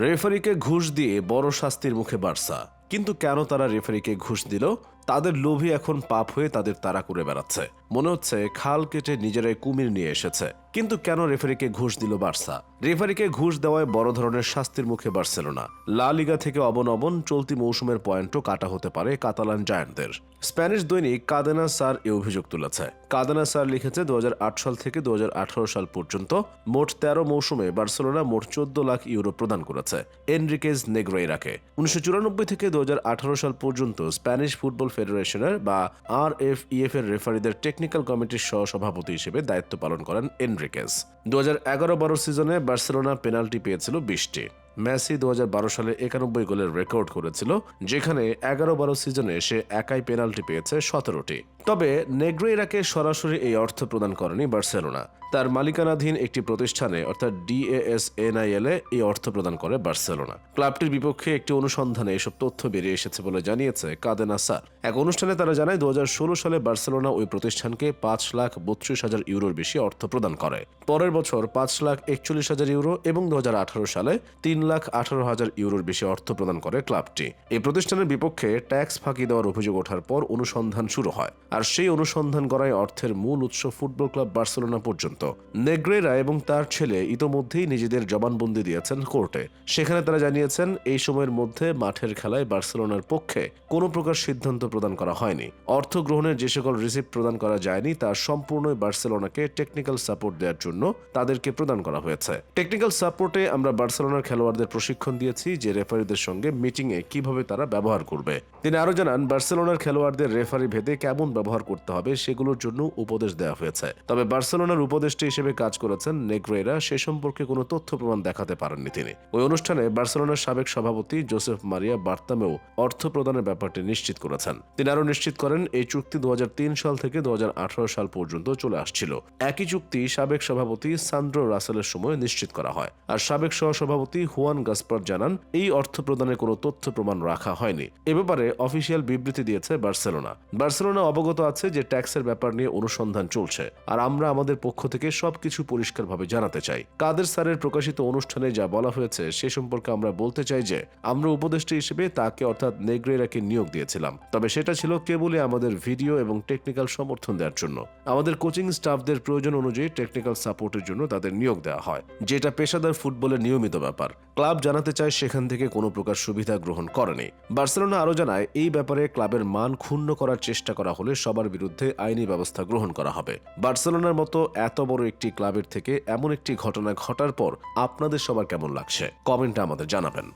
রেফারিকে ঘুষ দিয়ে বড় শাস্তির মুখে বার্সা। কিন্তু কেন তারা রেফারিকে ঘুষ দিল? তাদের লোভী এখন পাপ হয়ে তাদের তাড়া করে বেড়াচ্ছে। মনে হচ্ছে খাল কেটে নিজেরাই কুমির নিয়ে এসেছে। কিন্তু কেন রেফারিকে ঘুষ দিল বার্সা? রেফারিকে ঘুষ দেওয়ায় বড় ধরনের শাস্তির মুখে বার্সেলোনা। লা লিগা থেকে অবনমন, চলতি মৌসুমের পয়েন্টও কাটা হতে পারে কাতালান জায়ান্টদের। স্প্যানিশ দৈনিক কাদেনা সার এ অভিযোগ তুলেছে। কাদেনা সার লিখেছে 2008 সাল থেকে 2018 সাল পর্যন্ত মোট 13 মৌসুমে বার্সেলোনা মোট 14 লাখ ইউরো প্রদান করেছে এনরিকেজ নেগ্রেইরাকে। 1994 থেকে 2018 সাল পর্যন্ত স্প্যানিশ ফুটবল ফেডারেশনের বা RFEF এর রেফারিদের টেকনিক্যাল কমিটির সহসভাপতি হিসেবে দায়িত্ব পালন করেন এনরিকেজ। 2011-12 সিজনে বার্সেলোনা পেনাল্টি পেয়েছিল 20টি। মেসি 2012 সালে 91 গোলের রেকর্ড করেছিল, যেখানে 11-12 সিজনে সে একাই পেনাল্টি পেয়েছে 17টি। তবে নেগ্রেইরাকে সরাসরি এই অর্থ প্রদান করেনি বার্সেলোনা। তার মালিকানাধীন একটি প্রতিষ্ঠানে অর্থাৎ DASNIL এ এই অর্থ প্রদান করে বার্সেলোনা। ক্লাবটির বিপক্ষে একটি অনুসন্ধানে এসব তথ্য বেরিয়ে এসেছে বলে জানিয়েছে কাদেনা সার। এক অনুষ্ঠানে তারা জানায় 2016 সালে বার্সেলোনা ওই প্রতিষ্ঠানকে 5,32,000 ইউরোর বেশি অর্থ প্রদান করে। পরের বছর 5,41,000 ইউরো এবং 2018 সালে 3,18,000 ইউরোর বেশি অর্থ প্রদান করে ক্লাবটি। এই প্রতিষ্ঠানের বিপক্ষে ট্যাক্স ফাঁকি দেওয়ার অভিযোগ ওঠার পর অনুসন্ধান শুরু হয়। আর সেই অনুসন্ধান করায় অর্থের মূল উৎস ফুটবল ক্লাব বার্সেলোনা পর্যন্ত। নেগ্রেইরা এবং তার ছেলে ইতোমধ্যেই নিজেদের জবানবন্দি দিয়েছেন কোর্টে। সেখানে তারা জানিয়েছেন এই সময়ের মধ্যে মাঠের খেলায় বার্সেলোনার পক্ষে কোনো প্রকার সিদ্ধান্ত প্রদান করা হয়নি। অর্থ গ্রহণের যে সকল রিসিপ্ট প্রদান করা যায়নি তা সম্পূর্ণই বার্সেলোনাকে টেকনিক্যাল সাপোর্ট দেওয়ার জন্য তাদেরকে প্রদান করা হয়েছে। টেকনিক্যাল সাপোর্টে আমরা বার্সেলোনার খেলোয়াড়দের প্রশিক্ষণ দিয়েছি যে রেফারিদের সঙ্গে মিটিংয়ে কিভাবে তারা ব্যবহার করবে। তিনি আরো জানান, বার্সেলোনার খেলোয়াড়দের রেফারি ভেদে কেমন ব্যবহার করতে হবে সেগুলোর জন্য উপদেশ দেওয়া হয়েছে। তবে বার্সেলোনার উপদেষ্টা হিসেবে কাজ করেছেন নেগ্রেইরা, সে সম্পর্কে কোনো তথ্য প্রমাণ দেখাতে পারেননি তিনি। ওই অনুষ্ঠানে বার্সেলোনার সাবেক সভাপতি জোসেফ মারিয়া বার্তামেও অর্থ প্রদানের ব্যাপারটি নিশ্চিত করেছেন। তিনি আরো নিশ্চিত করেন এই চুক্তি 2003 সাল থেকে 2018 সাল পর্যন্ত চলে আসছিল। একই চুক্তি সাবেক সভাপতি সান্দ্রো রাসেলের সময় নিশ্চিত করা হয়। আর সাবেক সহসভাপতি হুয়ান গাসপার জানান এই অর্থ প্রদানের কোনো তথ্য প্রমাণ রাখা হয়নি। এ ব্যাপারে অফিসিয়াল বিবৃতি দিয়েছে বার্সেলোনা। বার্সেলোনা অবগত আছে যে ট্যাক্সের ব্যাপার নিয়ে অনুসন্ধান চলছে, আর আমরা আমাদের পক্ষ থেকে সবকিছু পরিষ্কারভাবে জানাতে চাই। কাদের স্যারের প্রকাশিত অনুষ্ঠানে যা বলা হয়েছে সে সম্পর্কে আমরা বলতে চাই যে আমরা উপদেষ্টা হিসেবে তাকে অর্থাৎ নেগ্রেইরাকে নিয়োগ দিয়েছিলাম। তবে সেটা ছিল কেবলই আমাদের ভিডিও এবং টেকনিক্যাল সমর্থন দেওয়ার জন্য। আমাদের কোচিং স্টাফদের প্রয়োজন অনুযায়ী টেকনিক্যাল সাপোর্টের জন্য তাদের নিয়োগ দেওয়া হয়, যেটা পেশাদার ফুটবলের নিয়মিত ব্যাপার। ক্লাব জানাতে চায় সেখান থেকে কোনো প্রকার সুবিধা গ্রহণ করেনি। বার্সেলোনা আরো জানায় এই ব্যাপারে ক্লাবের মান ক্ষুণ্ণ করার চেষ্টা করা হলে সবার বিরুদ্ধে আইনি ব্যবস্থা গ্রহণ করা হবে। বার্সেলোনার মতো এত বড় একটি ক্লাবের থেকে এমন একটি ঘটনা ঘটার পর আপনাদের সবার কেমন লাগছে কমেন্টে আমাদের জানাবেন।